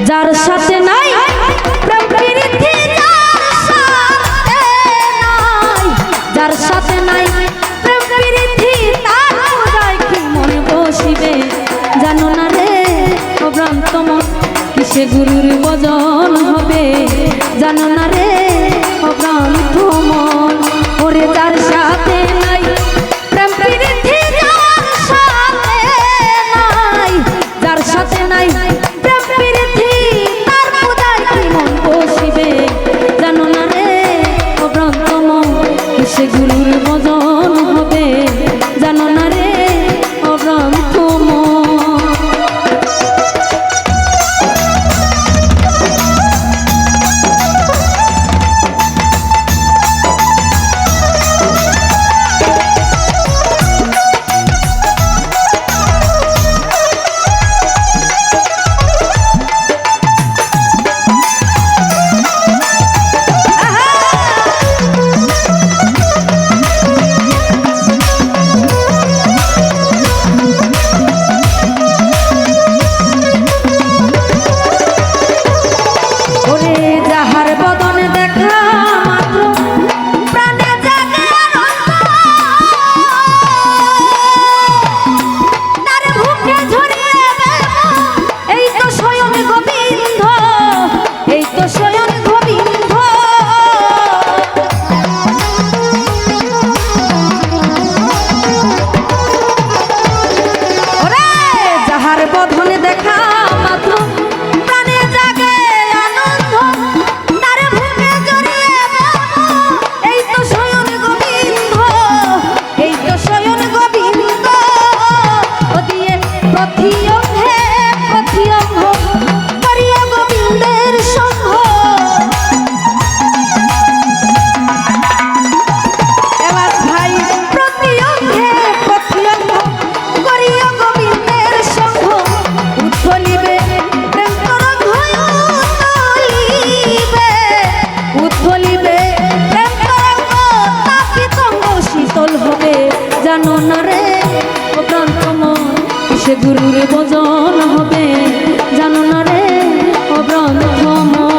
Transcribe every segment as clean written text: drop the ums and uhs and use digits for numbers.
যার সাথে নাই প্রেম প্রীতি, যার সাথে নাই প্রেম প্রীতি, তার পূজায় কি মন বসিবে জানো না রে অভ্রান্ত মন, কিসে গুরুর ভজন হবে জানো না রে অভ্রান্ত মন। ওরে যার সাথে নাই প্রেম প্রীতি, যার সাথে নাই প্রেম প্রীতি, তার পূজায় কি মন বসিবে জানো না রে অভ্রান্ত মন, কিসে গুরুর ভজন হবে জানো না রে অভ্রান্ত মন। জানো না রে অভ্রান্ত মন, কিসে গুরুর ভজন হবে জানো না রে অভ্রান্ত মন।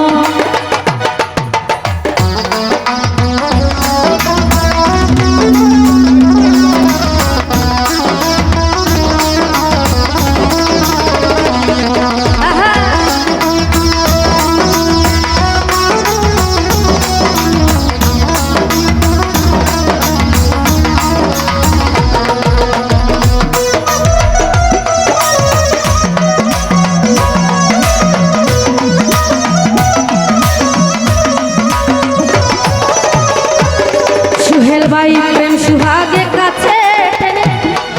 ভাই প্রেম সুহাগে কাছে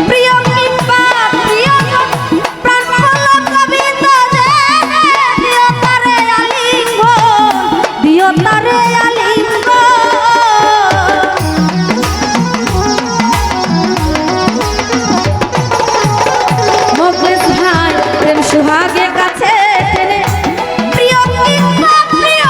প্রিয় কিংবা প্রিয় প্রাণ কবিতা দিও তারে আলিঙ্গন, দিও তারে আলিঙ্গন। মোখলেস ভাই প্রেম সুহাগে কাছে প্রিয় কিংবা প্রিয়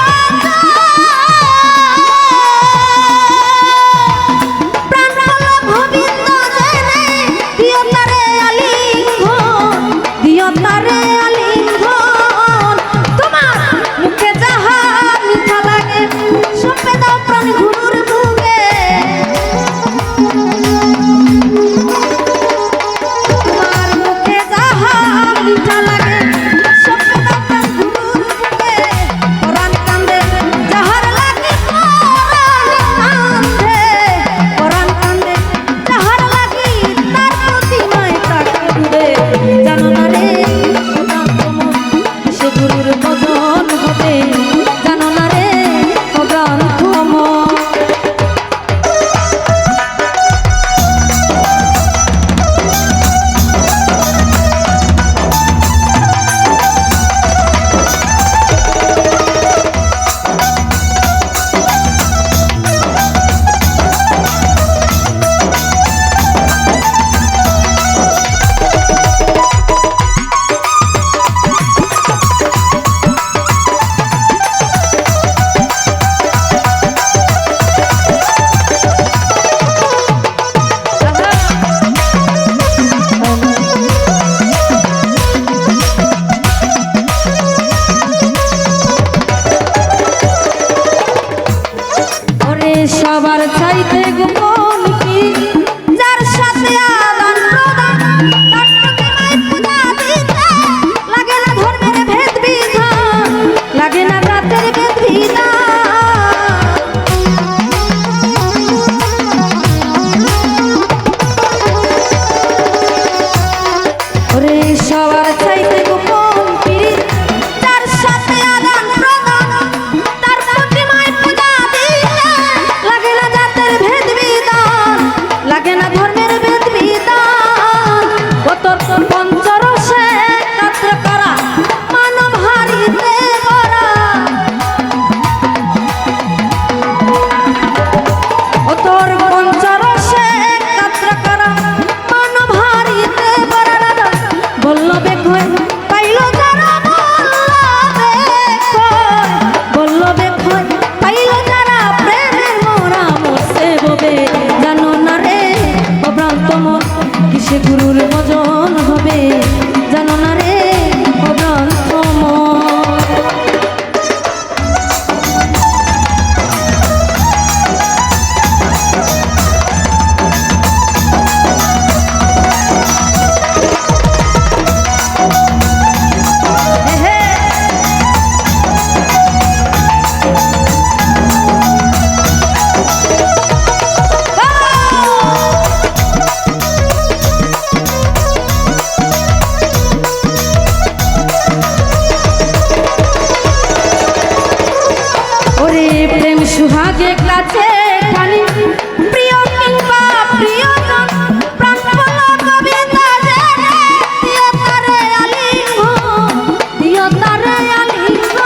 সবার চাইতে গোপন কি যার সাথে আদান প্রদান তার প্রতিমায় পূজা দিতে লাগে না ধর্মের ভেদ বিধান লাগে না রাতের ভেদ বিধান ওরে সবার চাইতে গোপন কি যার সাথে আদান প্রদান তার প্রতিমায় পূজা দিতে লাগে না জাতের ভেদ বিধান লাগে না ধর্মের ভেদ বিধান কত পঞ্চরসে কাত্র করা মানব হারিতে করা তোর পঞ্চরসে কাত্র করা মানব হারিতে করা বল্লবে কই পাইল যারা বল্লবে কই পাইল যারা প্রেমের মোরা মরছে ববে জানো না রে অভ্রান্ত মন কিসে গুরুর ভজন হবে জানো না রে অভ্রান্ত মন প্রেম সুহাগে কাছে খানি প্রিয় কিংবা প্রিয়জন প্রাণ বলা কবিতা দিও তারে আলিঙ্গ দিও তারে আলিঙ্গ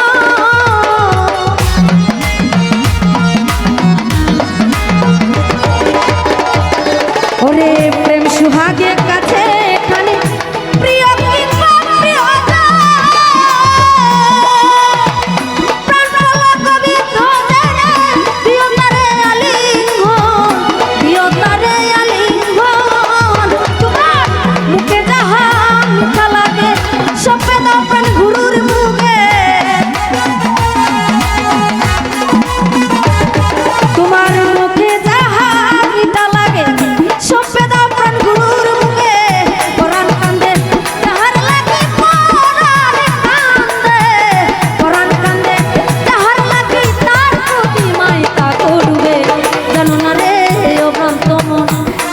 ওরে প্রেম সুহাগে কাছে খানি প্রিয় কিংবা প্রিয়জন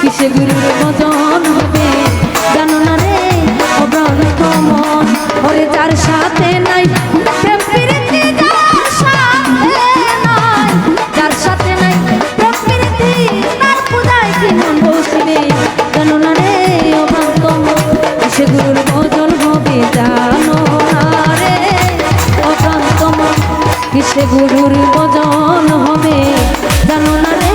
কিসে গুরুর ভজন হবে জানো না রে অভ্রান্ত মন ওরে যার সাথে নাই প্রেম প্রীতি যার সাথে নাই যার সাথে নাই প্রেম প্রীতি তার পূজায় কি মন বসবে জানো না রে অভ্রান্ত মন কিসে গুরুর ভজন হবে জানো না রে অভ্রান্ত মন কিসে গুরুর ভজন হবে জানো না রে